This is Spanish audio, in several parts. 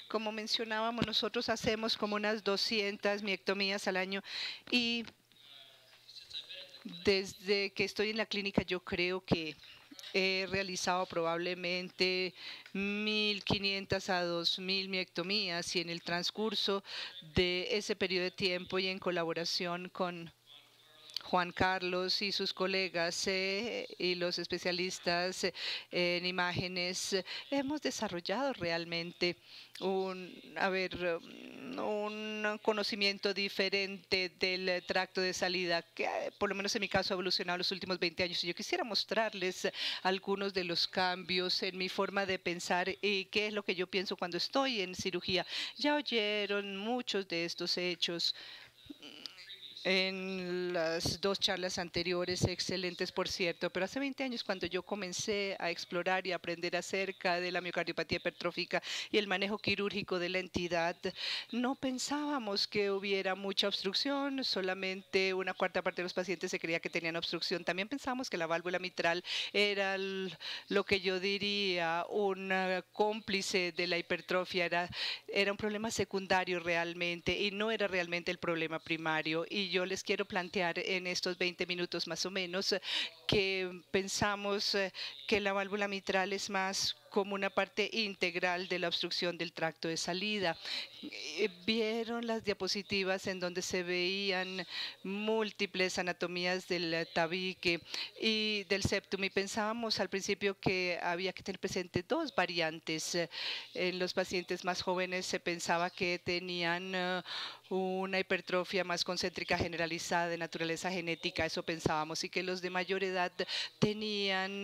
Como mencionábamos, nosotros hacemos como unas 200 miectomías al año y desde que estoy en la clínica yo creo que he realizado probablemente 1.500 a 2.000 miectomías y en el transcurso de ese periodo de tiempo y en colaboración con Juan Carlos y sus colegas y los especialistas en imágenes, hemos desarrollado realmente un conocimiento diferente del tracto de salida, que por lo menos en mi caso ha evolucionado en los últimos 20 años. Y yo quisiera mostrarles algunos de los cambios en mi forma de pensar y qué es lo que yo pienso cuando estoy en cirugía. Ya oyeron muchos de estos hechos en las dos charlas anteriores, excelentes por cierto, pero hace 20 años cuando yo comencé a explorar y aprender acerca de la miocardiopatía hipertrófica y el manejo quirúrgico de la entidad, no pensábamos que hubiera mucha obstrucción, solamente una cuarta parte de los pacientes se creía que tenían obstrucción. También pensábamos que la válvula mitral era lo que yo diría un cómplice de la hipertrofia, era un problema secundario realmente y no era realmente el problema primario. Y yo les quiero plantear en estos 20 minutos más o menos que pensamos que la válvula mitral es más como una parte integral de la obstrucción del tracto de salida. Vieron las diapositivas en donde se veían múltiples anatomías del tabique y del septum y pensábamos al principio que había que tener presente dos variantes. En los pacientes más jóvenes se pensaba que tenían una hipertrofia más concéntrica generalizada de naturaleza genética, eso pensábamos, y que los de mayor edad tenían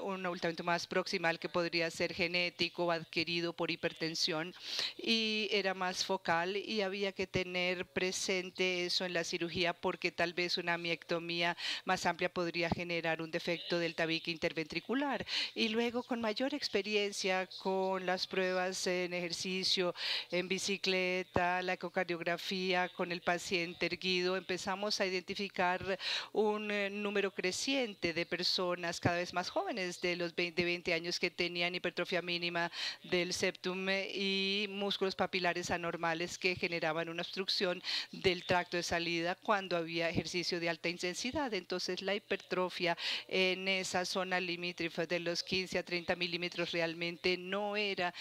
un abultamiento más proximal que podría ser genético o adquirido por hipertensión y era más focal y había que tener presente eso en la cirugía porque tal vez una miectomía más amplia podría generar un defecto del tabique interventricular. Y luego con mayor experiencia con las pruebas en ejercicio, en bicicleta, la ecocardiografía con el paciente erguido, empezamos a identificar un número creciente de personas cada vez más jóvenes de 20 años que tenían hipertrofia mínima del septum y músculos papilares anormales que generaban una obstrucción del tracto de salida cuando había ejercicio de alta intensidad. Entonces la hipertrofia en esa zona limítrofe de los 15 a 30 milímetros realmente no era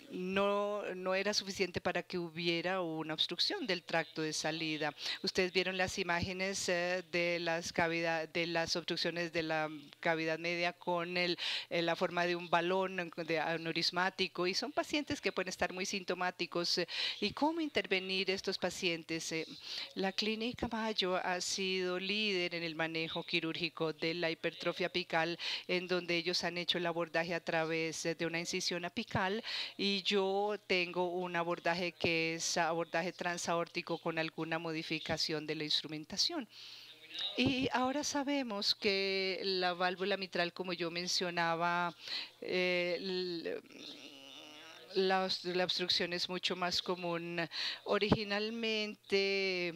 no era suficiente para que hubiera una obstrucción del tracto de salida. Ustedes vieron las imágenes de las obstrucciones de la cavidad media con la forma de un balón aneurismático y son pacientes que pueden estar muy sintomáticos. ¿Y cómo intervenir estos pacientes? La Clínica Mayo ha sido líder en el manejo quirúrgico de la hipertrofia apical, en donde ellos han hecho el abordaje a través de una incisión apical y yo tengo un abordaje que es abordaje transaórtico con alguna modificación de la instrumentación. Y ahora sabemos que la válvula mitral, como yo mencionaba, la obstrucción es mucho más común. Originalmente,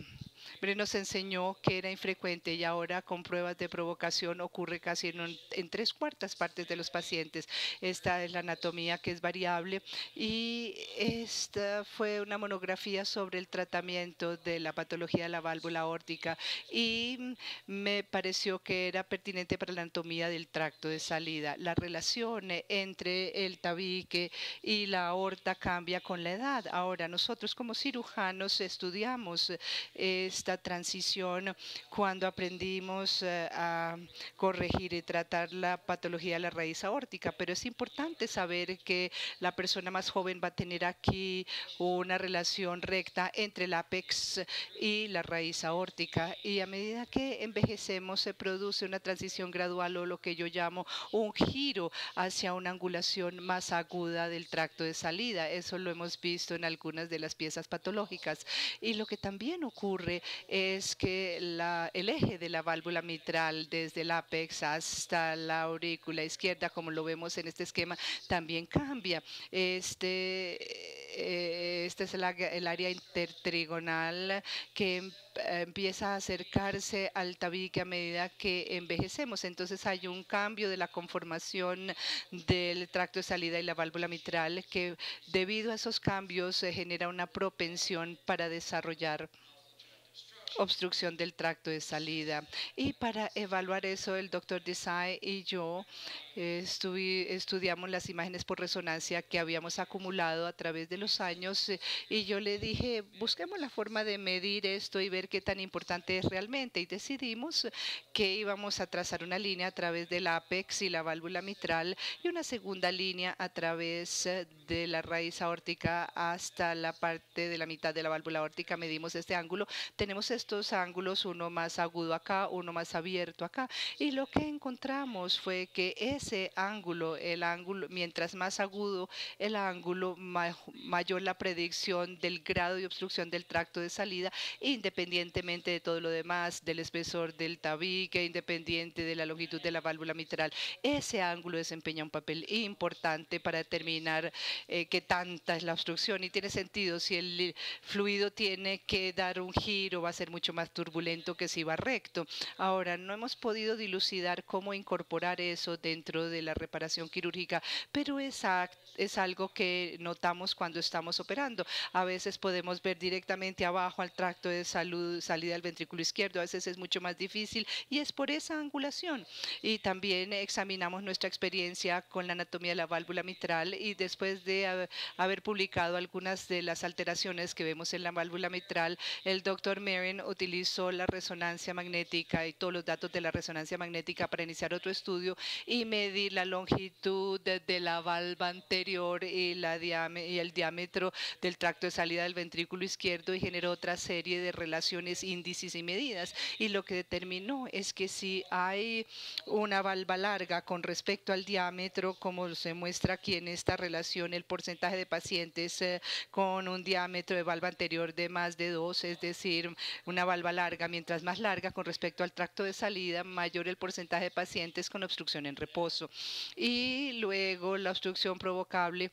nos enseñó que era infrecuente y ahora con pruebas de provocación ocurre casi en 3/4 partes de los pacientes. Esta es la anatomía que es variable y esta fue una monografía sobre el tratamiento de la patología de la válvula aórtica y me pareció que era pertinente para la anatomía del tracto de salida. La relación entre el tabique y la aorta cambia con la edad. Ahora, nosotros como cirujanos estudiamos esta transición cuando aprendimos a corregir y tratar la patología de la raíz aórtica, pero es importante saber que la persona más joven va a tener aquí una relación recta entre el ápex y la raíz aórtica y a medida que envejecemos se produce una transición gradual o lo que yo llamo un giro hacia una angulación más aguda del tracto de salida. Eso lo hemos visto en algunas de las piezas patológicas. Y lo que también ocurre importante es que el eje de la válvula mitral desde el ápex hasta la aurícula izquierda, como lo vemos en este esquema, también cambia. Este es el área intertrigonal que empieza a acercarse al tabique a medida que envejecemos. Entonces hay un cambio de la conformación del tracto de salida y la válvula mitral que debido a esos cambios se genera una propensión para desarrollar obstrucción del tracto de salida. Y para evaluar eso, el doctor Desai y yo estudiamos las imágenes por resonancia que habíamos acumulado a través de los años y yo le dije, busquemos la forma de medir esto y ver qué tan importante es realmente. Y decidimos que íbamos a trazar una línea a través del ápex y la válvula mitral y una segunda línea a través de la raíz aórtica hasta la parte de la mitad de la válvula aórtica. Medimos este ángulo. Tenemos estos ángulos, uno más agudo acá, uno más abierto acá. Y lo que encontramos fue que ese ángulo, mientras más agudo el ángulo, mayor la predicción del grado de obstrucción del tracto de salida, independientemente de todo lo demás, del espesor del tabique, independiente de la longitud de la válvula mitral. Ese ángulo desempeña un papel importante para determinar qué tanta es la obstrucción y tiene sentido. Si el fluido tiene que dar un giro, va a ser mucho más turbulento que si va recto. Ahora, no hemos podido dilucidar cómo incorporar eso dentro de la reparación quirúrgica, pero es algo que notamos cuando estamos operando. A veces podemos ver directamente abajo al tracto de salida del ventrículo izquierdo, a veces es mucho más difícil y es por esa angulación. Y también examinamos nuestra experiencia con la anatomía de la válvula mitral y después de haber publicado algunas de las alteraciones que vemos en la válvula mitral, el doctor Marin utilizó la resonancia magnética y todos los datos de la resonancia magnética para iniciar otro estudio y medir la longitud de la valva anterior y el diámetro del tracto de salida del ventrículo izquierdo y generó otra serie de relaciones, índices y medidas. Y lo que determinó es que si hay una valva larga con respecto al diámetro, como se muestra aquí en esta relación, el porcentaje de pacientes con un diámetro de valva anterior de más de 2, es decir, una valva larga, mientras más larga con respecto al tracto de salida, mayor el porcentaje de pacientes con obstrucción en reposo. Y luego la obstrucción provocable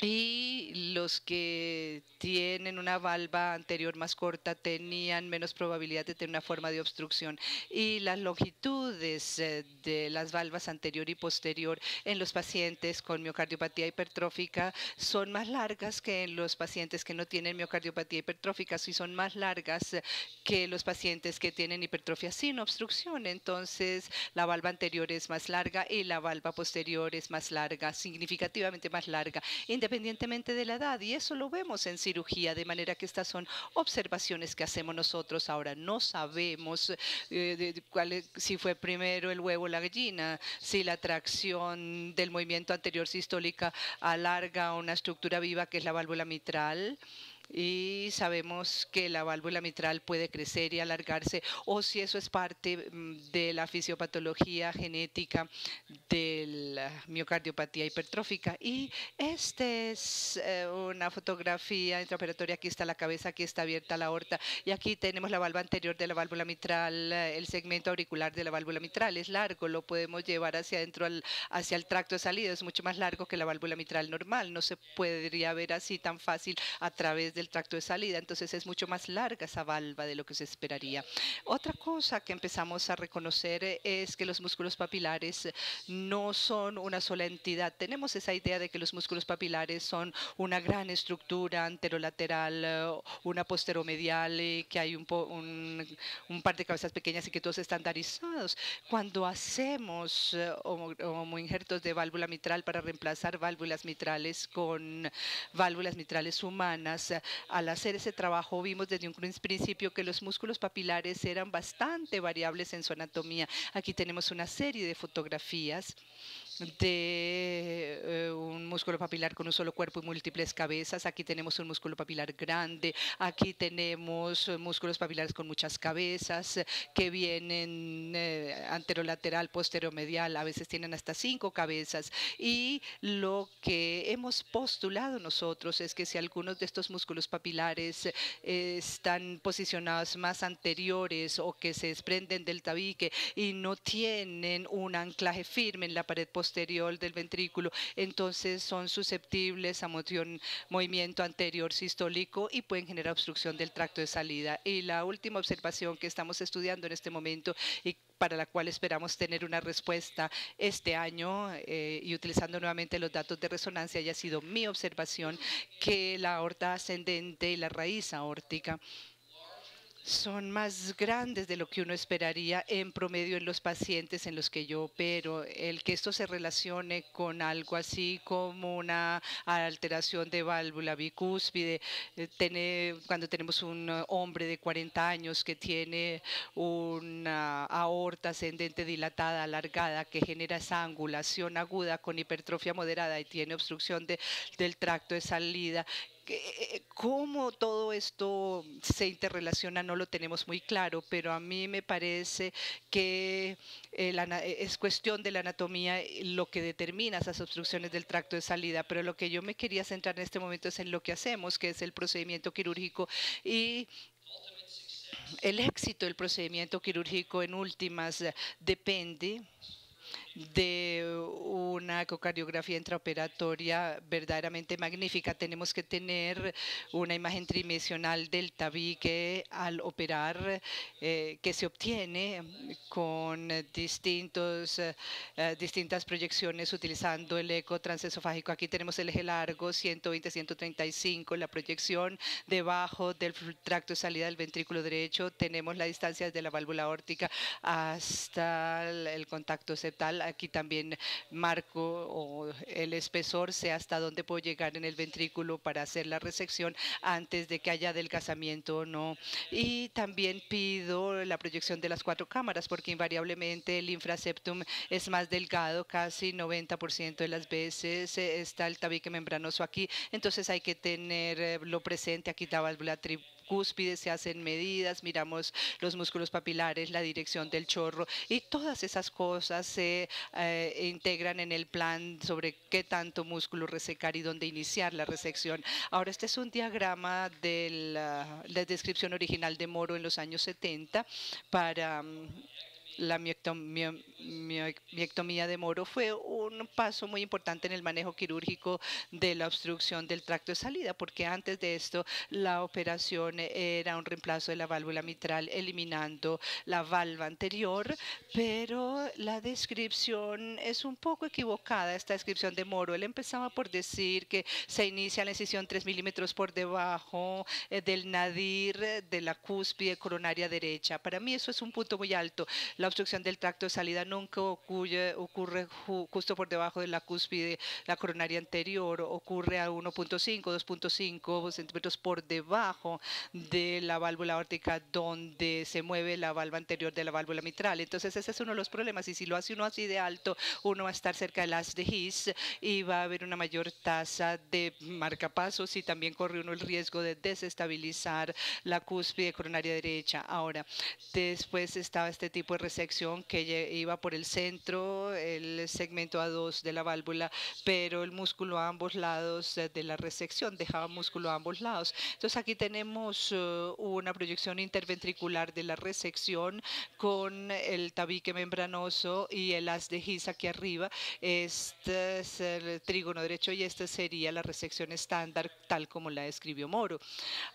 y los que tienen una valva anterior más corta tenían menos probabilidad de tener una forma de obstrucción. Y las longitudes de las valvas anterior y posterior en los pacientes con miocardiopatía hipertrófica son más largas que en los pacientes que no tienen miocardiopatía hipertrófica, y son más largas que los pacientes que tienen hipertrofia sin obstrucción. Entonces, la valva anterior es más larga y la valva posterior es más larga, significativamente más larga, independientemente de la edad, y eso lo vemos en cirugía, de manera que estas son observaciones que hacemos nosotros. Ahora no sabemos si fue primero el huevo o la gallina, si la tracción del movimiento anterior sistólica alarga una estructura viva que es la válvula mitral. Y sabemos que la válvula mitral puede crecer y alargarse, o si eso es parte de la fisiopatología genética de la miocardiopatía hipertrófica. Y esta es una fotografía intraoperatoria. Aquí está la cabeza, aquí está abierta la aorta, y aquí tenemos la valva anterior de la válvula mitral, el segmento auricular de la válvula mitral. Es largo, lo podemos llevar hacia adentro, hacia el tracto de salida. Es mucho más largo que la válvula mitral normal. No se podría ver así tan fácil a través del tracto de salida, entonces es mucho más larga esa valva de lo que se esperaría. Otra cosa que empezamos a reconocer es que los músculos papilares no son una sola entidad. Tenemos esa idea de que los músculos papilares son una gran estructura anterolateral, una posteromedial, y que hay un par de cabezas pequeñas y que todos estandarizados. Cuando hacemos homoinjertos de válvula mitral para reemplazar válvulas mitrales con válvulas mitrales humanas, al hacer ese trabajo vimos desde un principio que los músculos papilares eran bastante variables en su anatomía. Aquí tenemos una serie de fotografías de un músculo papilar con un solo cuerpo y múltiples cabezas. Aquí tenemos un músculo papilar grande. Aquí tenemos músculos papilares con muchas cabezas que vienen anterolateral, posteromedial. A veces tienen hasta 5 cabezas. Y lo que hemos postulado nosotros es que si algunos de estos músculos papilares están posicionados más anteriores o que se desprenden del tabique y no tienen un anclaje firme en la pared posterior del ventrículo, entonces son susceptibles a movimiento anterior sistólico y pueden generar obstrucción del tracto de salida. Y la última observación que estamos estudiando en este momento y para la cual esperamos tener una respuesta este año y utilizando nuevamente los datos de resonancia, haya sido mi observación que la aorta ascendente y la raíz aórtica son más grandes de lo que uno esperaría en promedio en los pacientes en los que yo opero. El que esto se relacione con algo así como una alteración de válvula bicúspide, cuando tenemos un hombre de 40 años que tiene una aorta ascendente dilatada, alargada, que genera esa angulación aguda con hipertrofia moderada y tiene obstrucción del tracto de salida. Cómo todo esto se interrelaciona no lo tenemos muy claro, pero a mí me parece que es cuestión de la anatomía lo que determina esas obstrucciones del tracto de salida, pero lo que yo me quería centrar en este momento es en lo que hacemos, que es el procedimiento quirúrgico y el éxito del procedimiento quirúrgico en últimas depende de una ecocardiografía intraoperatoria verdaderamente magnífica. Tenemos que tener una imagen tridimensional del tabique al operar que se obtiene con distintas proyecciones utilizando el eco transesofágico. Aquí tenemos el eje largo 120-135, la proyección debajo del tracto de salida del ventrículo derecho. Tenemos la distancia desde la válvula aórtica hasta el contacto septal. Aquí también marco o el espesor, sé hasta dónde puedo llegar en el ventrículo para hacer la resección antes de que haya adelgazamiento o no. Y también pido la proyección de las 4 cámaras porque invariablemente el infraseptum es más delgado, casi 90% de las veces está el tabique membranoso aquí. Entonces hay que tenerlo presente. Aquí la válvula cúspide, se hacen medidas, miramos los músculos papilares, la dirección del chorro y todas esas cosas se integran en el plan sobre qué tanto músculo resecar y dónde iniciar la resección. Ahora, este es un diagrama de la descripción original de Moro en los años 70 para la miectomía de Moro. Fue un paso muy importante en el manejo quirúrgico de la obstrucción del tracto de salida, porque antes de esto la operación era un reemplazo de la válvula mitral eliminando la valva anterior, pero la descripción es un poco equivocada, esta descripción de Moro. Él empezaba por decir que se inicia la incisión 3 milímetros por debajo del nadir de la cúspide coronaria derecha. Para mí eso es un punto muy alto. La obstrucción del tracto de salida nunca ocurre justo por debajo de la cúspide, la coronaria anterior, ocurre a 1.5, 2.5 centímetros por debajo de la válvula aórtica donde se mueve la valva anterior de la válvula mitral. Entonces ese es uno de los problemas y si lo hace uno así de alto, uno va a estar cerca del haz de His y va a haber una mayor tasa de marcapasos y también corre uno el riesgo de desestabilizar la cúspide coronaria derecha. Ahora, después estaba este tipo de resección que iba por el centro, el segmento A2 de la válvula, pero el músculo a ambos lados de la resección dejaba músculo a ambos lados. Entonces aquí tenemos una proyección interventricular de la resección con el tabique membranoso y el haz de His aquí arriba. Este es el trígono derecho y esta sería la resección estándar tal como la escribió Moro.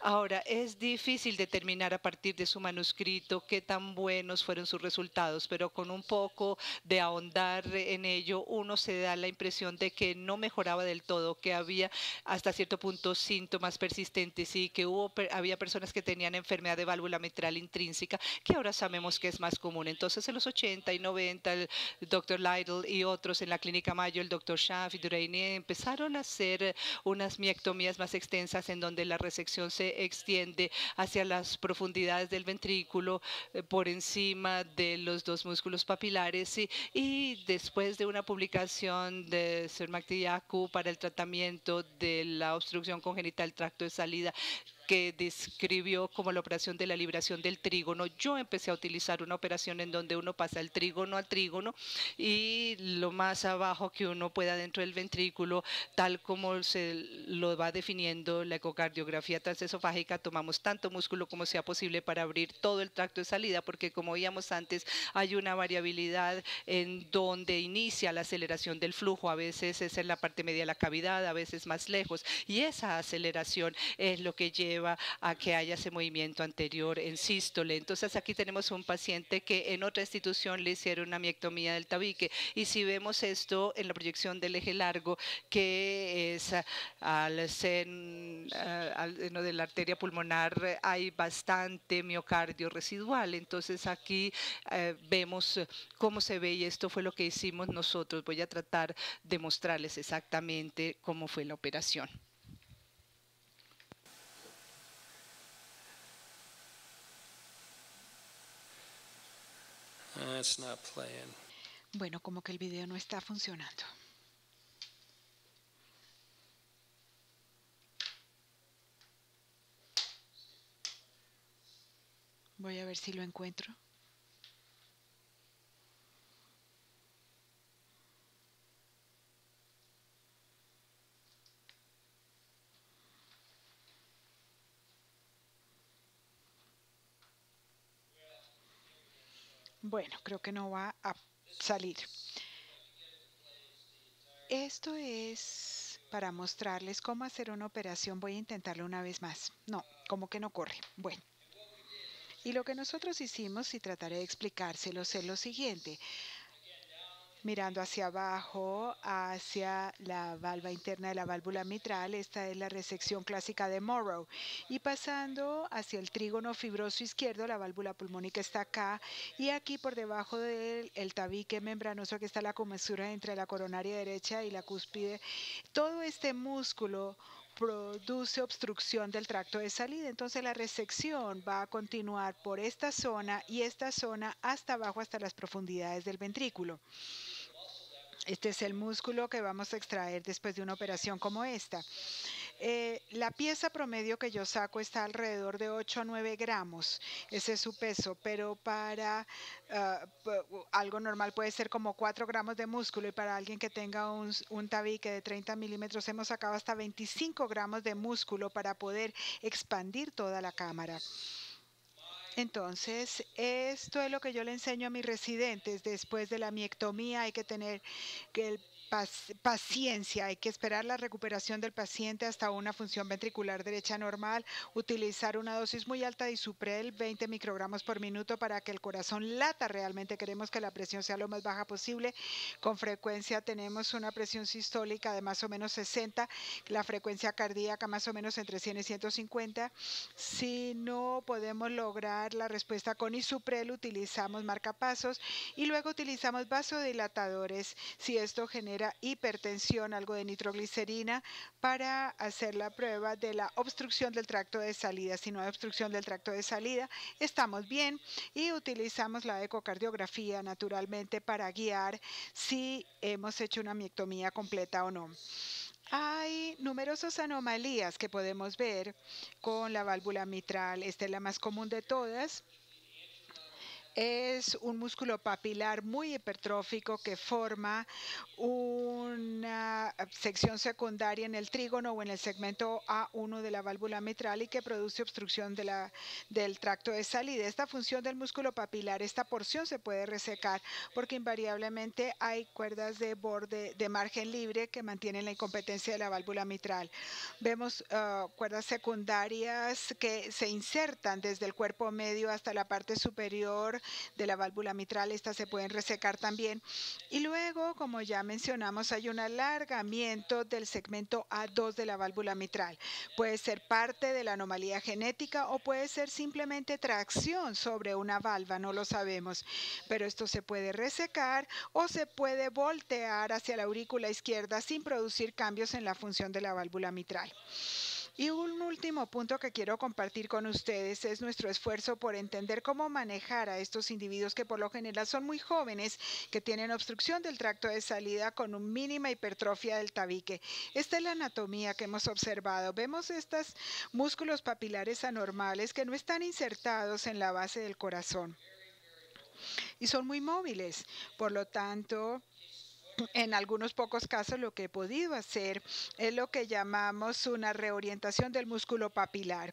Ahora, es difícil determinar a partir de su manuscrito qué tan buenos fueron sus resultados, pero con un poco de ahondar en ello, uno se da la impresión de que no mejoraba del todo, que había hasta cierto punto síntomas persistentes y que había personas que tenían enfermedad de válvula mitral intrínseca, que ahora sabemos que es más común. Entonces, en los 80 y 90, el doctor Lytle y otros en la Clínica Mayo, el doctor Schaff y Dureini, empezaron a hacer unas miectomías más extensas en donde la resección se extiende hacia las profundidades del ventrículo por encima de de los dos músculos papilares y después de una publicación de Sermaktiyaku para el tratamiento de la obstrucción congenital del tracto de salida, que describió como la operación de la liberación del trígono. Yo empecé a utilizar una operación en donde uno pasa el trígono al trígono y lo más abajo que uno pueda dentro del ventrículo, tal como se lo va definiendo la ecocardiografía transesofágica. Tomamos tanto músculo como sea posible para abrir todo el tracto de salida, porque como veíamos antes, hay una variabilidad en donde inicia la aceleración del flujo. A veces es en la parte media de la cavidad, a veces más lejos, y esa aceleración es lo que lleva a que haya ese movimiento anterior en sístole. Entonces aquí tenemos un paciente que en otra institución le hicieron una miectomía del tabique, y si vemos esto en la proyección del eje largo, que es al seno de la arteria pulmonar, hay bastante miocardio residual. Entonces aquí vemos cómo se ve, y esto fue lo que hicimos nosotros. Voy a tratar de mostrarles exactamente cómo fue la operación. It's not playing. Bueno, como que el video no está funcionando. Voy a ver si lo encuentro. Bueno, creo que no va a salir. Esto es para mostrarles cómo hacer una operación. Voy a intentarlo una vez más. No, como que no corre. Bueno. Y lo que nosotros hicimos, y trataré de explicárselos, es lo siguiente. Mirando hacia abajo, hacia la valva interna de la válvula mitral, esta es la resección clásica de Morrow. Y pasando hacia el trígono fibroso izquierdo, la válvula pulmónica está acá, y aquí por debajo del tabique membranoso que está la comesura entre la coronaria derecha y la cúspide, todo este músculo produce obstrucción del tracto de salida. Entonces la resección va a continuar por esta zona y esta zona hasta abajo, hasta las profundidades del ventrículo. Este es el músculo que vamos a extraer después de una operación como esta. La pieza promedio que yo saco está alrededor de 8 a 9 gramos. Ese es su peso, pero para algo normal puede ser como 4 gramos de músculo, y para alguien que tenga un tabique de 30 milímetros hemos sacado hasta 25 gramos de músculo para poder expandir toda la cámara. Entonces, esto es lo que yo le enseño a mis residentes. Después de la miectomía hay que tener paciencia, hay que esperar la recuperación del paciente hasta una función ventricular derecha normal, utilizar una dosis muy alta de Isuprel, 20 microgramos por minuto, para que el corazón lata realmente. Queremos que la presión sea lo más baja posible. Con frecuencia tenemos una presión sistólica de más o menos 60, la frecuencia cardíaca más o menos entre 100 y 150. Si no podemos lograr la respuesta con Isuprel, utilizamos marcapasos, y luego utilizamos vasodilatadores si esto genera hipertensión, algo de nitroglicerina, para hacer la prueba de la obstrucción del tracto de salida. Si no hay obstrucción del tracto de salida, estamos bien, y utilizamos la ecocardiografía naturalmente para guiar si hemos hecho una miectomía completa o no. Hay numerosas anomalías que podemos ver con la válvula mitral. Esta es la más común de todas. Es un músculo papilar muy hipertrófico que forma una sección secundaria en el trígono o en el segmento A1 de la válvula mitral, y que produce obstrucción del tracto de salida. Esta función del músculo papilar, esta porción se puede resecar porque invariablemente hay cuerdas de borde de margen libre que mantienen la incompetencia de la válvula mitral. Vemos cuerdas secundarias que se insertan desde el cuerpo medio hasta la parte superior de la válvula mitral. Estas se pueden resecar también. Y luego, como ya mencionamos, hay un alargamiento del segmento A2 de la válvula mitral. Puede ser parte de la anomalía genética o puede ser simplemente tracción sobre una valva, no lo sabemos. Pero esto se puede resecar o se puede voltear hacia la aurícula izquierda sin producir cambios en la función de la válvula mitral. Y un último punto que quiero compartir con ustedes es nuestro esfuerzo por entender cómo manejar a estos individuos que por lo general son muy jóvenes, que tienen obstrucción del tracto de salida con una mínima hipertrofia del tabique. Esta es la anatomía que hemos observado. Vemos estos músculos papilares anormales que no están insertados en la base del corazón y son muy móviles. Por lo tanto, en algunos pocos casos lo que he podido hacer es lo que llamamos una reorientación del músculo papilar.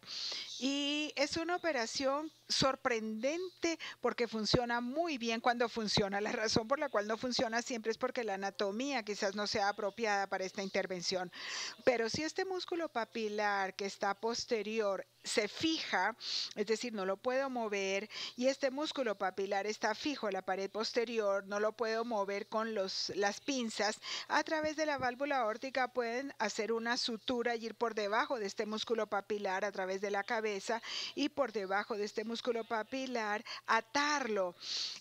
Y es una operación sorprendente porque funciona muy bien cuando funciona. La razón por la cual no funciona siempre es porque la anatomía quizás no sea apropiada para esta intervención. Pero si este músculo papilar que está posterior se fija, es decir, no lo puedo mover, y este músculo papilar está fijo en la pared posterior, no lo puedo mover con las pinzas, a través de la válvula aórtica pueden hacer una sutura y ir por debajo de este músculo papilar a través de la cabeza y por debajo de este músculo papilar atarlo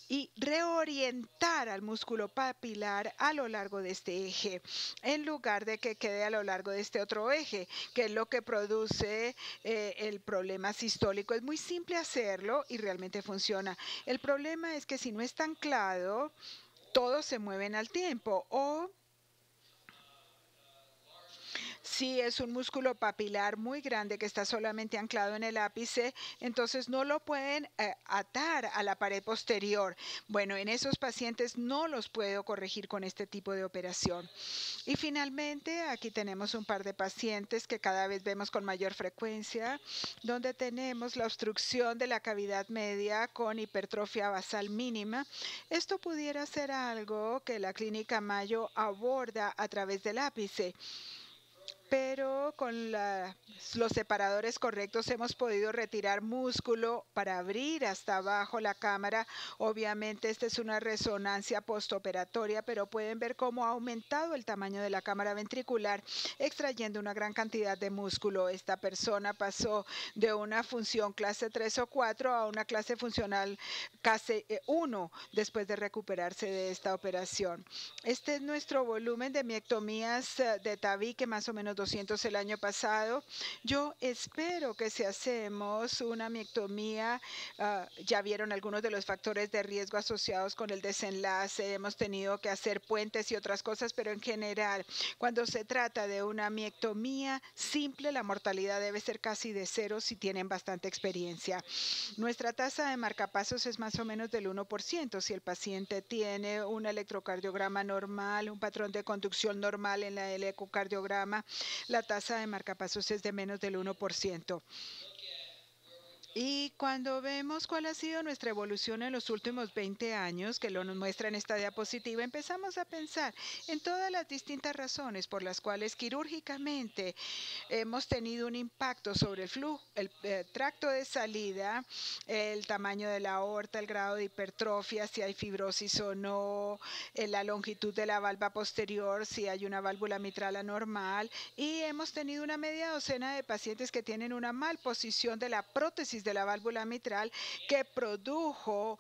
y reorientar al músculo papilar a lo largo de este eje, en lugar de que quede a lo largo de este otro eje, que es lo que produce el problema sistólico. Es muy simple hacerlo y realmente funciona. El problema es que si no está anclado, todos se mueven al tiempo, o si es un músculo papilar muy grande que está solamente anclado en el ápice, entonces no lo pueden atar a la pared posterior. Bueno, en esos pacientes no los puedo corregir con este tipo de operación. Y finalmente, aquí tenemos un par de pacientes que cada vez vemos con mayor frecuencia, donde tenemos la obstrucción de la cavidad media con hipertrofia basal mínima. Esto pudiera ser algo que la clínica Mayo aborda a través del ápice, pero con los separadores correctos hemos podido retirar músculo para abrir hasta abajo la cámara. Obviamente esta es una resonancia postoperatoria, pero pueden ver cómo ha aumentado el tamaño de la cámara ventricular extrayendo una gran cantidad de músculo. Esta persona pasó de una función clase 3 o 4 a una clase funcional clase 1 después de recuperarse de esta operación. Este es nuestro volumen de miectomías de tabique, más o menos 200 el año pasado. Yo espero que si hacemos una miectomía, ya vieron algunos de los factores de riesgo asociados con el desenlace, hemos tenido que hacer puentes y otras cosas, pero en general, cuando se trata de una miectomía simple, la mortalidad debe ser casi de cero si tienen bastante experiencia. Nuestra tasa de marcapasos es más o menos del 1%. Si el paciente tiene un electrocardiograma normal, un patrón de conducción normal en el ecocardiograma, la tasa de marcapasos es de menos del 1%. Y cuando vemos cuál ha sido nuestra evolución en los últimos 20 años, que lo nos muestra en esta diapositiva, empezamos a pensar en todas las distintas razones por las cuales quirúrgicamente hemos tenido un impacto sobre el flujo, el tracto de salida, el tamaño de la aorta, el grado de hipertrofia, si hay fibrosis o no, la longitud de la valva posterior, si hay una válvula mitral anormal, y hemos tenido una media docena de pacientes que tienen una mal posición de la prótesis de la válvula mitral que produjo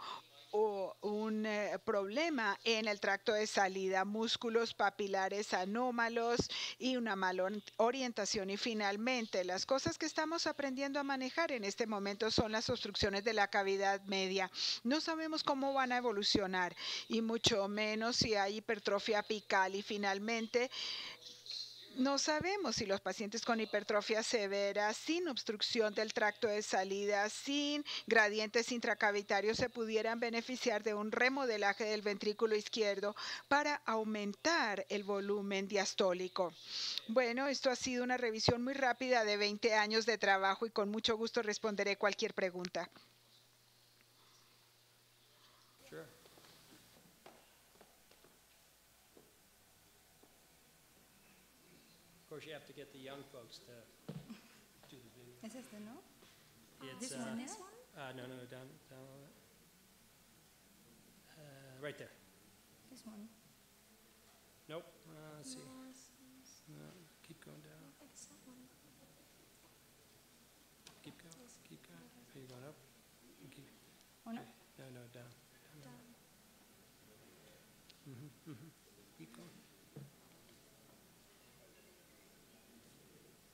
un problema en el tracto de salida, músculos papilares anómalos y una mala orientación. Y finalmente, las cosas que estamos aprendiendo a manejar en este momento son las obstrucciones de la cavidad media. No sabemos cómo van a evolucionar y mucho menos si hay hipertrofia apical. Y finalmente, no sabemos si los pacientes con hipertrofia severa, sin obstrucción del tracto de salida, sin gradientes intracavitarios, se pudieran beneficiar de un remodelaje del ventrículo izquierdo para aumentar el volumen diastólico. Bueno, esto ha sido una revisión muy rápida de 20 años de trabajo y con mucho gusto responderé cualquier pregunta. Sure. Of course, you have to get the young folks to do the video. ¿Es este, no? It's, This one, yeah? no, down a little bit. Right there. This one. Nope. Let's see. No, keep going down. Keep going. Keep going. Are you going up? Keep. ¿O no? No, down. Keep going.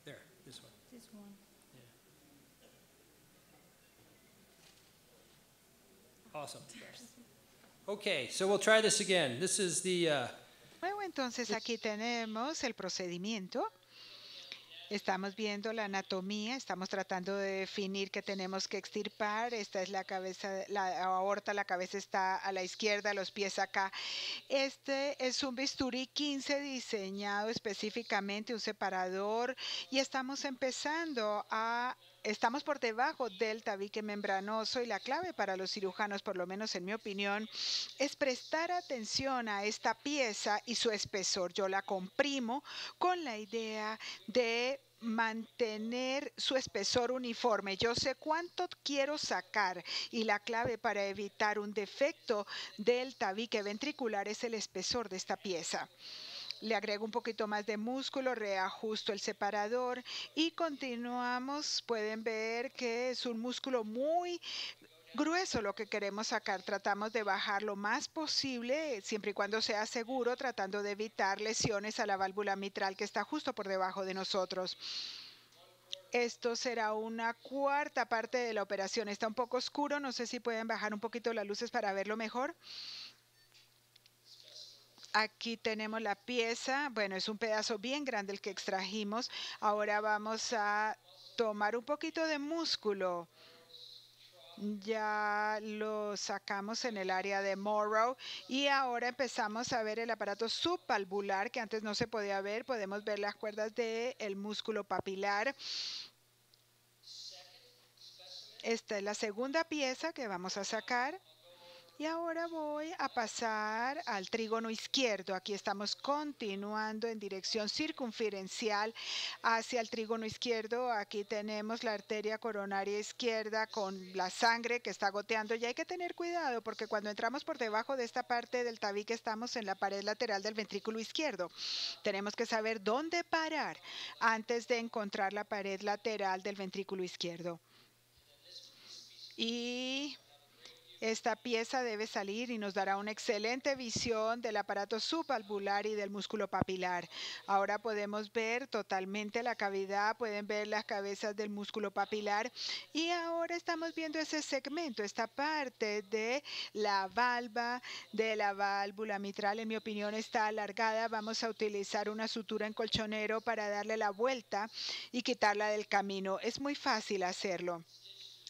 There. This one. This Awesome. Okay, so we'll try this again. This is the Luego entonces aquí tenemos el procedimiento. Estamos viendo la anatomía, estamos tratando de definir qué tenemos que extirpar. Esta es la cabeza, la aorta, la cabeza está a la izquierda, los pies acá. Este es un bisturí 15 diseñado específicamente, un separador, y estamos estamos por debajo del tabique membranoso, y la clave para los cirujanos, por lo menos en mi opinión, es prestar atención a esta pieza y su espesor. Yo la comprimo con la idea de mantener su espesor uniforme. Yo sé cuánto quiero sacar, y la clave para evitar un defecto del tabique ventricular es el espesor de esta pieza. Le agrego un poquito más de músculo, reajusto el separador y continuamos. Pueden ver que es un músculo muy grueso lo que queremos sacar. Tratamos de bajar lo más posible, siempre y cuando sea seguro, tratando de evitar lesiones a la válvula mitral que está justo por debajo de nosotros. Esto será una cuarta parte de la operación. Está un poco oscuro, no sé si pueden bajar un poquito las luces para verlo mejor. Aquí tenemos la pieza. Bueno, es un pedazo bien grande el que extrajimos. Ahora vamos a tomar un poquito de músculo. Ya lo sacamos en el área de Morrow y ahora empezamos a ver el aparato subvalvular que antes no se podía ver. Podemos ver las cuerdas del músculo papilar. Esta es la segunda pieza que vamos a sacar. Y ahora voy a pasar al trígono izquierdo. Aquí estamos continuando en dirección circunferencial hacia el trígono izquierdo. Aquí tenemos la arteria coronaria izquierda con la sangre que está goteando. Y hay que tener cuidado porque cuando entramos por debajo de esta parte del tabique estamos en la pared lateral del ventrículo izquierdo. Tenemos que saber dónde parar antes de encontrar la pared lateral del ventrículo izquierdo. Y esta pieza debe salir y nos dará una excelente visión del aparato subvalvular y del músculo papilar. Ahora podemos ver totalmente la cavidad, pueden ver las cabezas del músculo papilar y ahora estamos viendo ese segmento, esta parte de la valva de la válvula mitral. En mi opinión está alargada. Vamos a utilizar una sutura en colchonero para darle la vuelta y quitarla del camino. Es muy fácil hacerlo.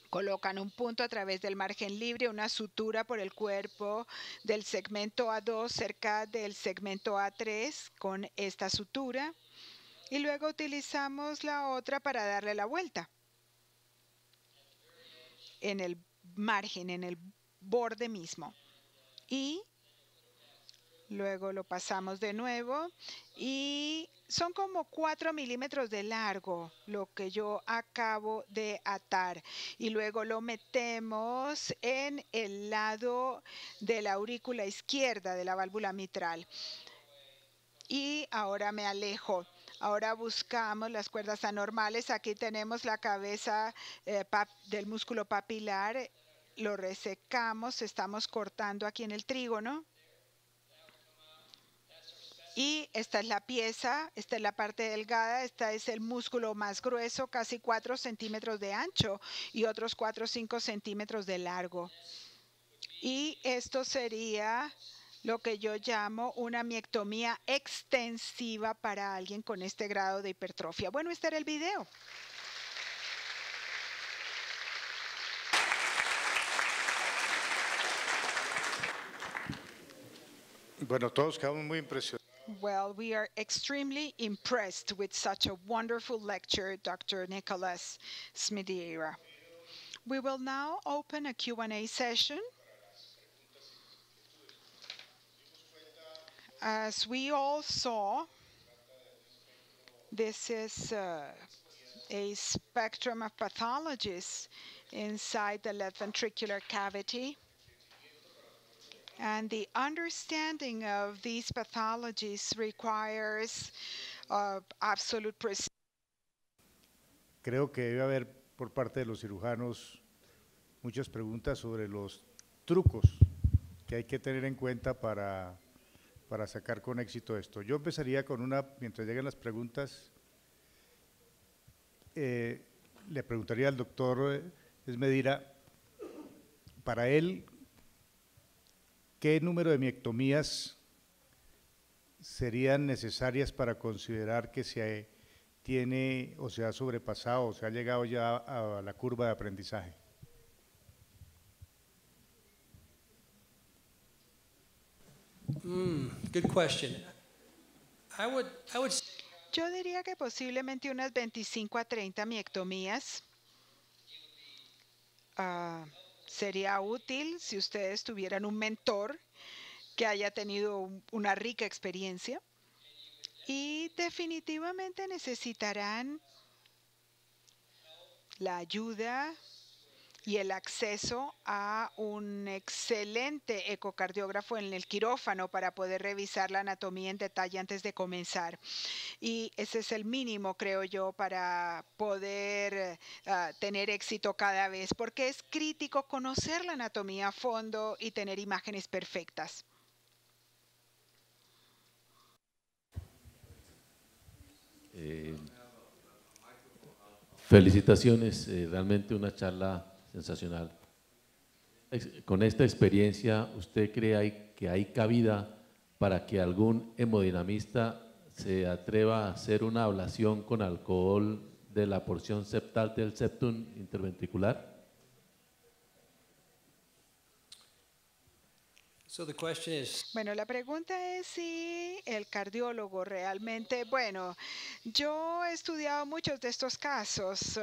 Colocan un punto a través del margen libre, una sutura por el cuerpo del segmento A2 cerca del segmento A3 con esta sutura y luego utilizamos la otra para darle la vuelta en el margen, en el borde mismo. Y luego lo pasamos de nuevo y son como 4 milímetros de largo lo que yo acabo de atar. Y luego lo metemos en el lado de la aurícula izquierda de la válvula mitral. Y ahora me alejo. Ahora buscamos las cuerdas anormales. Aquí tenemos la cabeza del músculo papilar. Lo resecamos. Estamos cortando aquí en el trígono. Y esta es la pieza, esta es la parte delgada, este es el músculo más grueso, casi 4 centímetros de ancho y otros 4 o 5 centímetros de largo. Y esto sería lo que yo llamo una miectomía extensiva para alguien con este grado de hipertrofia. Bueno, este era el video. Bueno, todos quedamos muy impresionados. Well, we are extremely impressed with such a wonderful lecture, Dr. Nicholas Smidiera. We will now open a Q&A session. As we all saw, this is a spectrum of pathologies inside the left ventricular cavity. And the understanding of these pathologies requires absolute precision. Creo que debe haber por parte de los cirujanos muchas preguntas sobre los trucos que hay que tener en cuenta para sacar con éxito esto. Yo empezaría con una, mientras lleguen las preguntas, le preguntaría al doctor Smidiera, para él, ¿qué número de miectomías serían necesarias para considerar que se tiene o se ha sobrepasado o se ha llegado ya a la curva de aprendizaje? Good question. I would Yo diría que posiblemente unas 25 a 30 miectomías. Sería útil si ustedes tuvieran un mentor que haya tenido una rica experiencia. Y definitivamente necesitarán la ayuda y el acceso a un excelente ecocardiógrafo en el quirófano para poder revisar la anatomía en detalle antes de comenzar. Y ese es el mínimo, creo yo, para poder tener éxito cada vez, porque es crítico conocer la anatomía a fondo y tener imágenes perfectas. Felicitaciones, realmente una charla sensacional. Con esta experiencia, ¿usted cree que hay cabida para que algún hemodinamista se atreva a hacer una ablación con alcohol de la porción septal del septum interventricular? So the question is, Bueno, la pregunta es si el cardiólogo realmente, bueno, yo he estudiado muchos de estos casos.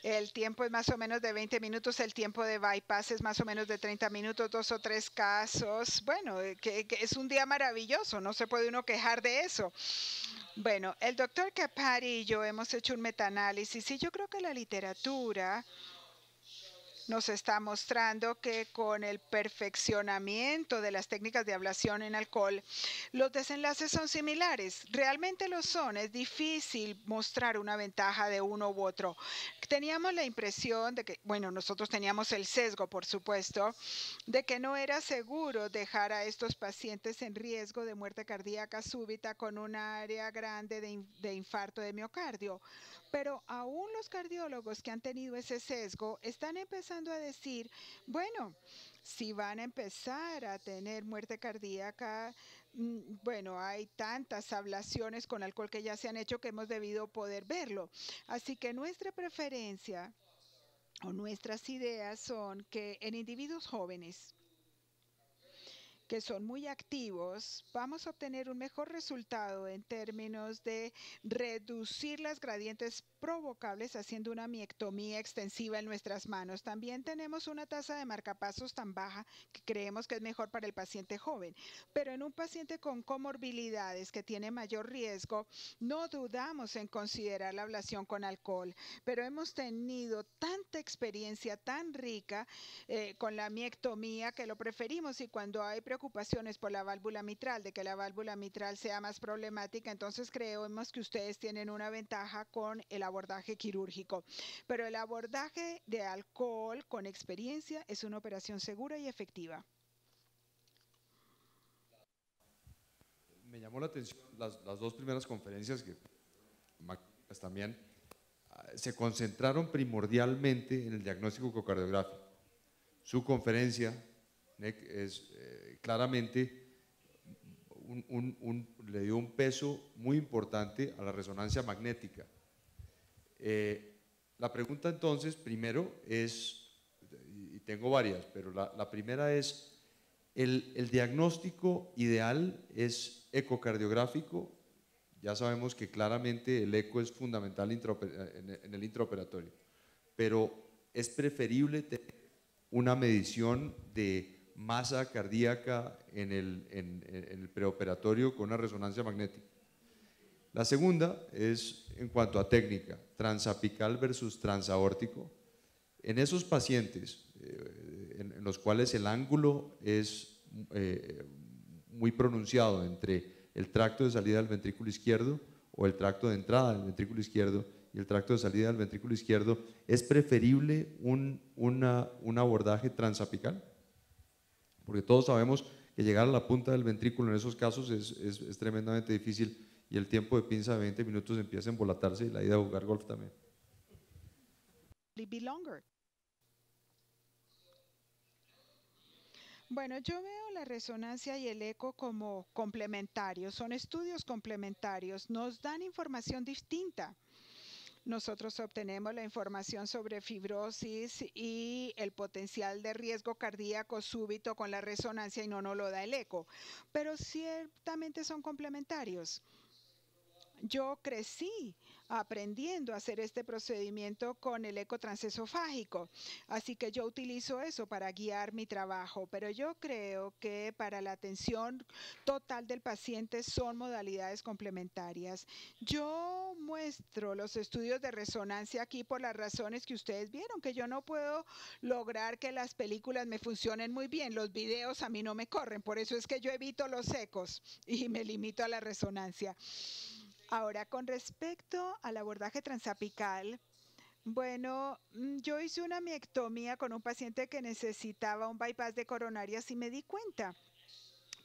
El tiempo es más o menos de 20 minutos, el tiempo de bypass es más o menos de 30 minutos, 2 o 3 casos. Bueno, que es un día maravilloso, no se puede uno quejar de eso. Bueno, el doctor Capari y yo hemos hecho un metaanálisis y yo creo que la literatura nos está mostrando que con el perfeccionamiento de las técnicas de ablación en alcohol, los desenlaces son similares. Realmente lo son. Es difícil mostrar una ventaja de uno u otro. Teníamos la impresión de que, bueno, nosotros teníamos el sesgo, por supuesto, de que no era seguro dejar a estos pacientes en riesgo de muerte cardíaca súbita con un área grande de infarto de miocardio. Pero aún los cardiólogos que han tenido ese sesgo están empezando a decir, bueno, si van a empezar a tener muerte cardíaca, bueno, hay tantas ablaciones con alcohol que ya se han hecho que hemos debido poder verlo. Así que nuestra preferencia o nuestras ideas son que en individuos jóvenes que son muy activos, vamos a obtener un mejor resultado en términos de reducir las gradientes provocables haciendo una miectomía extensiva en nuestras manos. También tenemos una tasa de marcapasos tan baja que creemos que es mejor para el paciente joven, pero en un paciente con comorbilidades que tiene mayor riesgo, no dudamos en considerar la ablación con alcohol, pero hemos tenido tanta experiencia tan rica con la miectomía que lo preferimos, y cuando hay preocupaciones por la válvula mitral, de que la válvula mitral sea más problemática, entonces creemos que ustedes tienen una ventaja con el abordaje quirúrgico. Pero el abordaje de alcohol con experiencia es una operación segura y efectiva. Me llamó la atención las dos primeras conferencias que magníficas también se concentraron primordialmente en el diagnóstico ecocardiográfico. Su conferencia es claramente le dio un peso muy importante a la resonancia magnética. La pregunta entonces, primero es, y tengo varias, pero la primera es, ¿el diagnóstico ideal es ecocardiográfico? Ya sabemos que claramente el eco es fundamental en el intraoperatorio, pero es preferible tener una medición de masa cardíaca en el preoperatorio con una resonancia magnética. La segunda es en cuanto a técnica, transapical versus transaórtico. En esos pacientes en los cuales el ángulo es muy pronunciado entre el tracto de salida del ventrículo izquierdo o el tracto de entrada del ventrículo izquierdo y el tracto de salida del ventrículo izquierdo, ¿es preferible un abordaje transapical? Porque todos sabemos que llegar a la punta del ventrículo en esos casos es tremendamente difícil y el tiempo de pinza de 20 minutos empieza a embolatarse y la ida a jugar golf también. Bueno, yo veo la resonancia y el eco como complementarios, son estudios complementarios, nos dan información distinta. Nosotros obtenemos la información sobre fibrosis y el potencial de riesgo cardíaco súbito con la resonancia y no nos lo da el eco, pero ciertamente son complementarios. Yo crecí aprendiendo a hacer este procedimiento con el eco transesofágico, así que yo utilizo eso para guiar mi trabajo, pero yo creo que para la atención total del paciente son modalidades complementarias. Yo muestro los estudios de resonancia aquí por las razones que ustedes vieron, que yo no puedo lograr que las películas me funcionen muy bien, los videos a mí no me corren, por eso es que yo evito los ecos y me limito a la resonancia. Ahora, con respecto al abordaje transapical, bueno, yo hice una miectomía con un paciente que necesitaba un bypass de coronarias y me di cuenta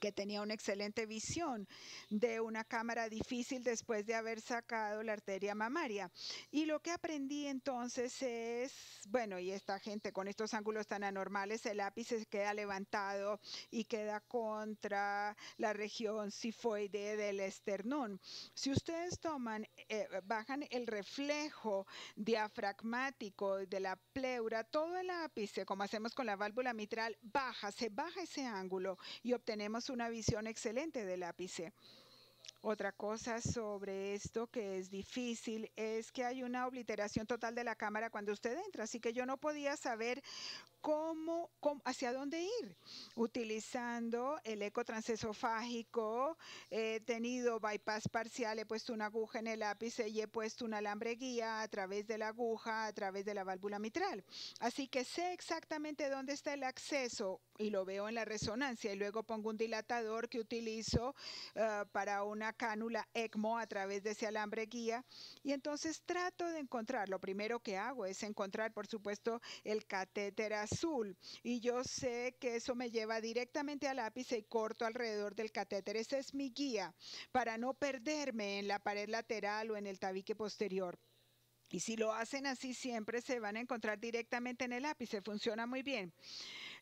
que tenía una excelente visión de una cámara difícil después de haber sacado la arteria mamaria. Y lo que aprendí entonces es, bueno, y esta gente con estos ángulos tan anormales, el ápice se queda levantado y queda contra la región sifoide del esternón. Si ustedes bajan el reflejo diafragmático de la pleura, todo el ápice, como hacemos con la válvula mitral, se baja ese ángulo y obtenemos una visión excelente del ápice. Otra cosa sobre esto que es difícil es que hay una obliteración total de la cámara cuando usted entra, así que yo no podía saber hacia dónde ir. Utilizando el eco transesofágico, he tenido bypass parcial, he puesto una aguja en el ápice y he puesto un alambre guía a través de la aguja, a través de la válvula mitral. Así que sé exactamente dónde está el acceso y lo veo en la resonancia y luego pongo un dilatador que utilizo para una cánula ECMO a través de ese alambre guía y entonces trato de encontrar, lo primero que hago es encontrar por supuesto el catéter azul y yo sé que eso me lleva directamente al ápice y corto alrededor del catéter. Esa es mi guía para no perderme en la pared lateral o en el tabique posterior. Y si lo hacen así siempre se van a encontrar directamente en el ápice, funciona muy bien.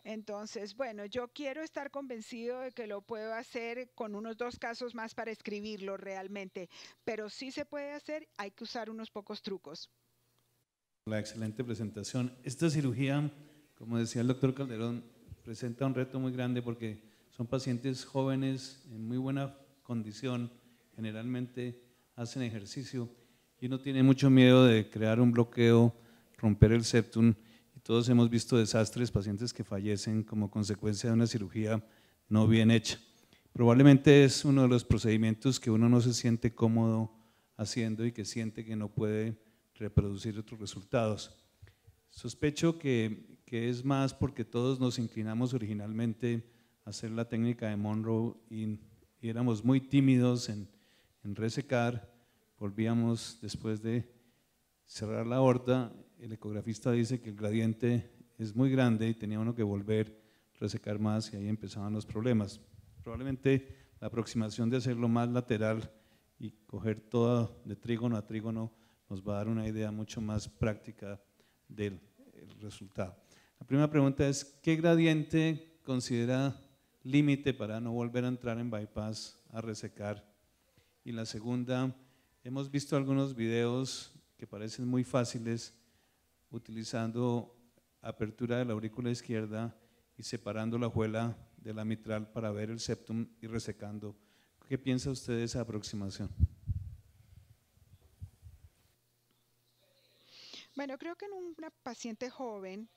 Entonces, bueno, yo quiero estar convencido de que lo puedo hacer con unos 2 casos más para escribirlo realmente, pero sí se puede hacer, hay que usar unos pocos trucos. La excelente presentación. Esta cirugía, como decía el doctor Calderón, presenta un reto muy grande porque son pacientes jóvenes en muy buena condición, generalmente hacen ejercicio y uno tiene mucho miedo de crear un bloqueo, romper el septum. Todos hemos visto desastres, pacientes que fallecen como consecuencia de una cirugía no bien hecha. Probablemente es uno de los procedimientos que uno no se siente cómodo haciendo y que siente que no puede reproducir otros resultados. Sospecho que es más porque todos nos inclinamos originalmente a hacer la técnica de Monroe y éramos muy tímidos en resecar, volvíamos después de cerrar la aorta. El ecografista dice que el gradiente es muy grande y tenía uno que volver a resecar más y ahí empezaban los problemas. Probablemente la aproximación de hacerlo más lateral y coger todo de trígono a trígono nos va a dar una idea mucho más práctica del resultado. La primera pregunta es, ¿qué gradiente considera límite para no volver a entrar en bypass a resecar? Y la segunda, hemos visto algunos videos que parecen muy fáciles utilizando apertura de la aurícula izquierda y separando la juela de la mitral para ver el septum y resecando. ¿Qué piensa usted de esa aproximación? Bueno, creo que en una paciente joven,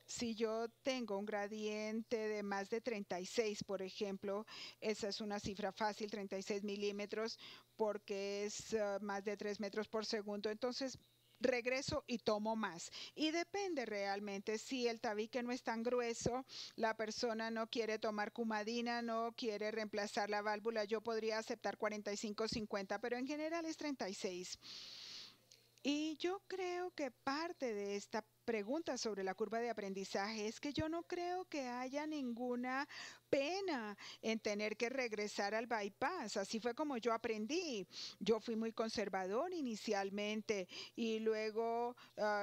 si yo tengo un gradiente de más de 36, por ejemplo, esa es una cifra fácil, 36 milímetros, porque es más de 3 metros por segundo, entonces regreso y tomo más. Y depende realmente, si el tabique no es tan grueso, la persona no quiere tomar cumadina, no quiere reemplazar la válvula, yo podría aceptar 45-50, pero en general es 36. Y yo creo que parte de esta preguntas sobre la curva de aprendizaje es que yo no creo que haya ninguna pena en tener que regresar al bypass. Así fue como yo aprendí. Yo fui muy conservador inicialmente y luego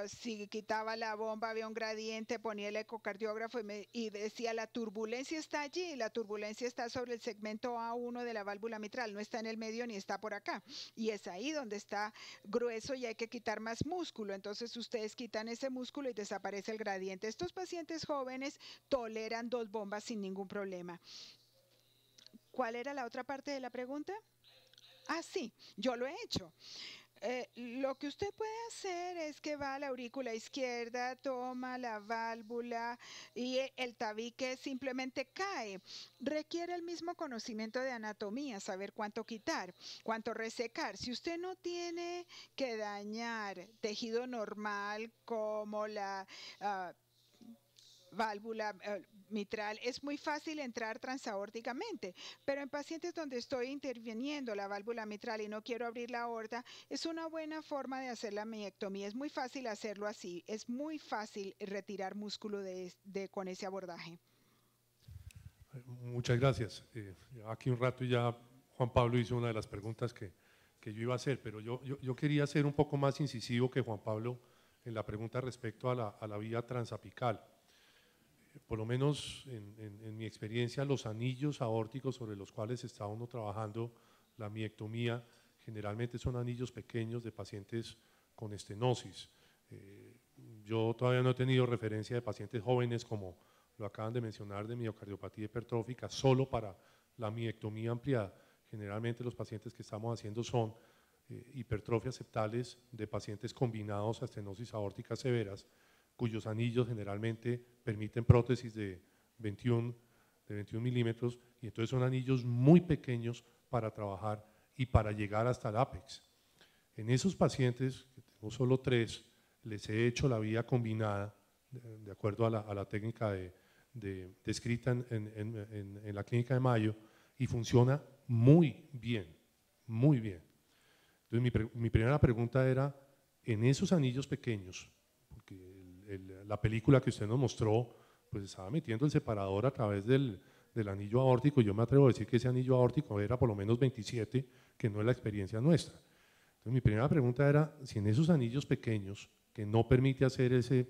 si quitaba la bomba había un gradiente, ponía el ecocardiógrafo y decía la turbulencia está allí, la turbulencia está sobre el segmento A1 de la válvula mitral, no está en el medio ni está por acá. Y es ahí donde está grueso y hay que quitar más músculo. Entonces ustedes quitan ese músculo y desaparece el gradiente. Estos pacientes jóvenes toleran 2 bombas sin ningún problema. ¿Cuál era la otra parte de la pregunta? Ah, sí, yo lo he hecho. Lo que usted puede hacer es que va a la aurícula izquierda, toma la válvula y el tabique simplemente cae. Requiere el mismo conocimiento de anatomía, saber cuánto quitar, cuánto resecar. Si usted no tiene que dañar tejido normal como la válvula mitral, es muy fácil entrar transaórticamente, pero en pacientes donde estoy interviniendo la válvula mitral y no quiero abrir la aorta, es una buena forma de hacer la miectomía. Es muy fácil hacerlo así, es muy fácil retirar músculo con ese abordaje. Muchas gracias. Aquí un rato ya Juan Pablo hizo una de las preguntas que yo iba a hacer, pero yo quería ser un poco más incisivo que Juan Pablo en la pregunta respecto a la vía transapical. Por lo menos en mi experiencia, los anillos aórticos sobre los cuales está uno trabajando la miectomía generalmente son anillos pequeños de pacientes con estenosis. Yo todavía no he tenido referencia de pacientes jóvenes como lo acaban de mencionar de miocardiopatía hipertrófica solo para la miectomía ampliada. Generalmente los pacientes que estamos haciendo son hipertrofias septales de pacientes combinados a estenosis aórticas severas, cuyos anillos generalmente permiten prótesis de 21 milímetros, y entonces son anillos muy pequeños para trabajar y para llegar hasta el ápex. En esos pacientes, que tengo solo 3, les he hecho la vía combinada, de acuerdo a la técnica descrita en la clínica de Mayo, y funciona muy bien, muy bien. Entonces mi primera pregunta era, en esos anillos pequeños, porque la película que usted nos mostró, pues estaba metiendo el separador a través del anillo aórtico. Yo me atrevo a decir que ese anillo aórtico era por lo menos 27, que no es la experiencia nuestra. Entonces mi primera pregunta era, si en esos anillos pequeños, que no permite hacer ese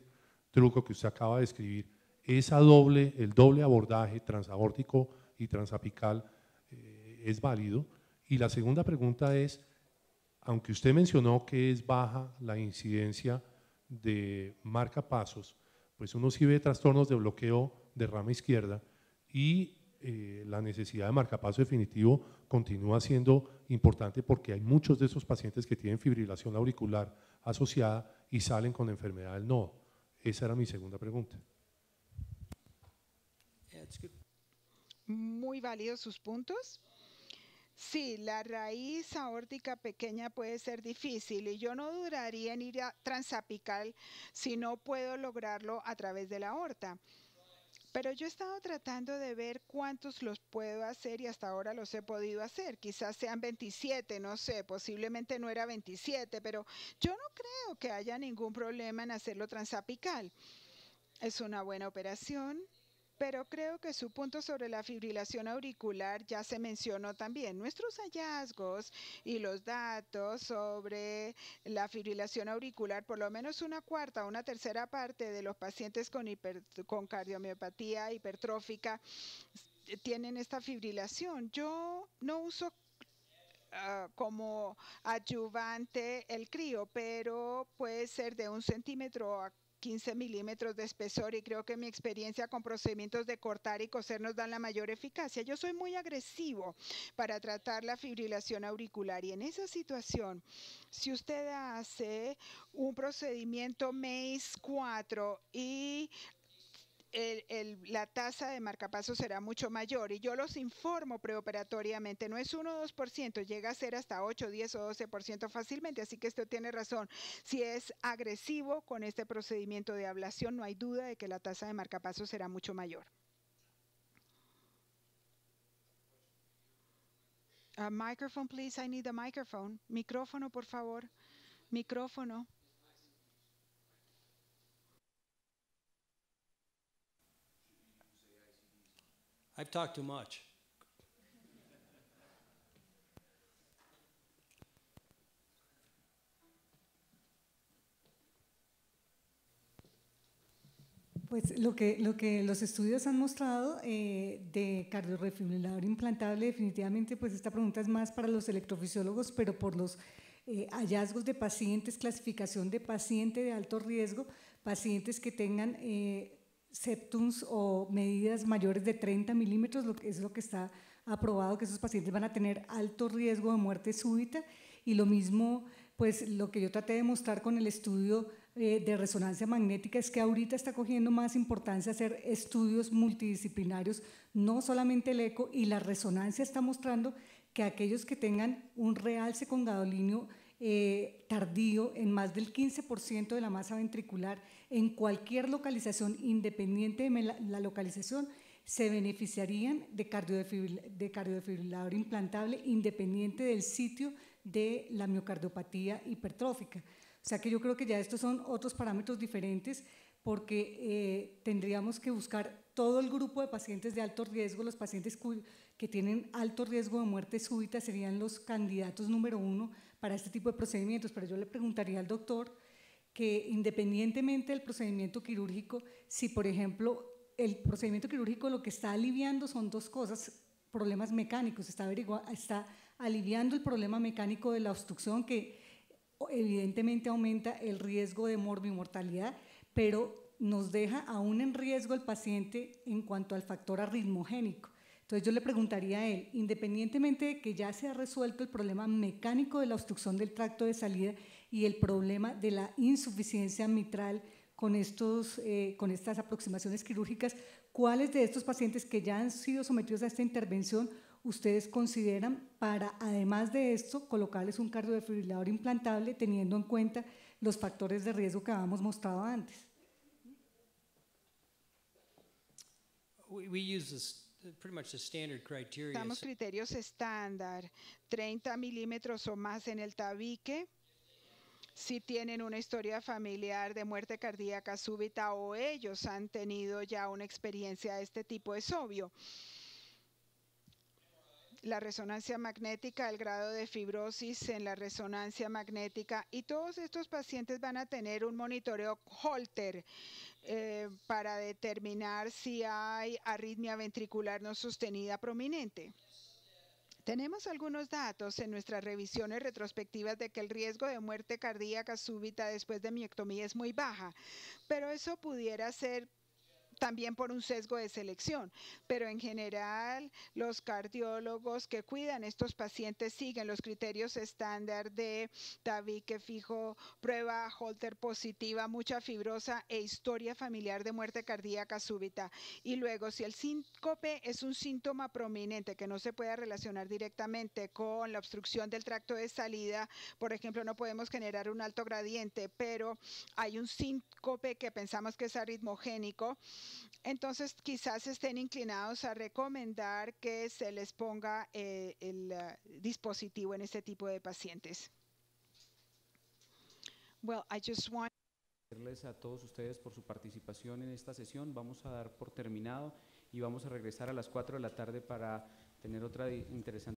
truco que usted acaba de describir, el doble abordaje transaórtico y transapical es válido. Y la segunda pregunta es, aunque usted mencionó que es baja la incidencia de marcapasos, pues uno sí ve trastornos de bloqueo de rama izquierda y la necesidad de marcapaso definitivo continúa siendo importante porque hay muchos de esos pacientes que tienen fibrilación auricular asociada y salen con enfermedad del nodo. Esa era mi segunda pregunta. Muy válidos sus puntos. Sí, la raíz aórtica pequeña puede ser difícil y yo no dudaría en ir a transapical si no puedo lograrlo a través de la aorta. Pero yo he estado tratando de ver cuántos los puedo hacer y hasta ahora los he podido hacer. Quizás sean 27, no sé, posiblemente no era 27, pero yo no creo que haya ningún problema en hacerlo transapical. Es una buena operación. Pero creo que su punto sobre la fibrilación auricular ya se mencionó también. Nuestros hallazgos y los datos sobre la fibrilación auricular, por lo menos una cuarta o una tercera parte de los pacientes con cardiomiopatía hipertrófica tienen esta fibrilación. Yo no uso como adyuvante el crío, pero puede ser de 1 centímetro a 15 milímetros de espesor y creo que mi experiencia con procedimientos de cortar y coser nos dan la mayor eficacia. Yo soy muy agresivo para tratar la fibrilación auricular y en esa situación, si usted hace un procedimiento MACE 4 y la tasa de marcapasos será mucho mayor y yo los informo preoperatoriamente, no es 1 o 2%, llega a ser hasta 8, 10 o 12% fácilmente, así que usted tiene razón. Si es agresivo con este procedimiento de ablación, no hay duda de que la tasa de marcapasos será mucho mayor. Microphone, please, I need a microphone. Micrófono, por favor. Micrófono. I've talked too much. Pues lo que los estudios han mostrado de cardiorrefibrilador implantable, definitivamente pues esta pregunta es más para los electrofisiólogos, pero por los hallazgos de pacientes, clasificación de paciente de alto riesgo, pacientes que tengan septums o medidas mayores de 30 milímetros, es lo que está aprobado, que esos pacientes van a tener alto riesgo de muerte súbita, y lo mismo pues lo que yo traté de mostrar con el estudio de resonancia magnética es que ahorita está cogiendo más importancia hacer estudios multidisciplinarios, no solamente el eco, y la resonancia está mostrando que aquellos que tengan un realce con gadolinio tardío en más del 15% de la masa ventricular en cualquier localización, independiente de la localización, se beneficiarían de cardiodefibrilador implantable independiente del sitio de la miocardiopatía hipertrófica. O sea que yo creo que ya estos son otros parámetros diferentes, porque tendríamos que buscar todo el grupo de pacientes de alto riesgo. Los pacientes que tienen alto riesgo de muerte súbita serían los candidatos número 1 para este tipo de procedimientos, pero yo le preguntaría al doctor que independientemente del procedimiento quirúrgico, si por ejemplo el procedimiento quirúrgico lo que está aliviando son dos cosas, problemas mecánicos, está aliviando el problema mecánico de la obstrucción, que evidentemente aumenta el riesgo de morbimortalidad, pero nos deja aún en riesgo el paciente en cuanto al factor arritmogénico. Entonces yo le preguntaría a él, independientemente de que ya se ha resuelto el problema mecánico de la obstrucción del tracto de salida y el problema de la insuficiencia mitral con estas aproximaciones quirúrgicas, ¿cuáles de estos pacientes que ya han sido sometidos a esta intervención ustedes consideran para, además de esto, colocarles un cardiodefibrilador implantable teniendo en cuenta los factores de riesgo que habíamos mostrado antes? We use this, pretty much the standard criteria. Usamos criterios estándar, 30 milímetros o más en el tabique, si tienen una historia familiar de muerte cardíaca súbita o ellos han tenido ya una experiencia de este tipo, es obvio. La resonancia magnética, el grado de fibrosis en la resonancia magnética, y todos estos pacientes van a tener un monitoreo Holter para determinar si hay arritmia ventricular no sostenida prominente. Tenemos algunos datos en nuestras revisiones retrospectivas de que el riesgo de muerte cardíaca súbita después de miectomía es muy baja, pero eso pudiera ser también por un sesgo de selección, pero en general los cardiólogos que cuidan estos pacientes siguen los criterios estándar de tabique fijo, prueba Holter positiva, mucha fibrosa e historia familiar de muerte cardíaca súbita. Y luego, si el síncope es un síntoma prominente que no se puede relacionar directamente con la obstrucción del tracto de salida, por ejemplo, no podemos generar un alto gradiente, pero hay un síncope que pensamos que es arritmogénico, entonces quizás estén inclinados a recomendar que se les ponga el dispositivo en este tipo de pacientes. Well, I just want agradecerles a todos ustedes por su participación en esta sesión. Vamos a dar por terminado y vamos a regresar a las 4 de la tarde para tener otra interesante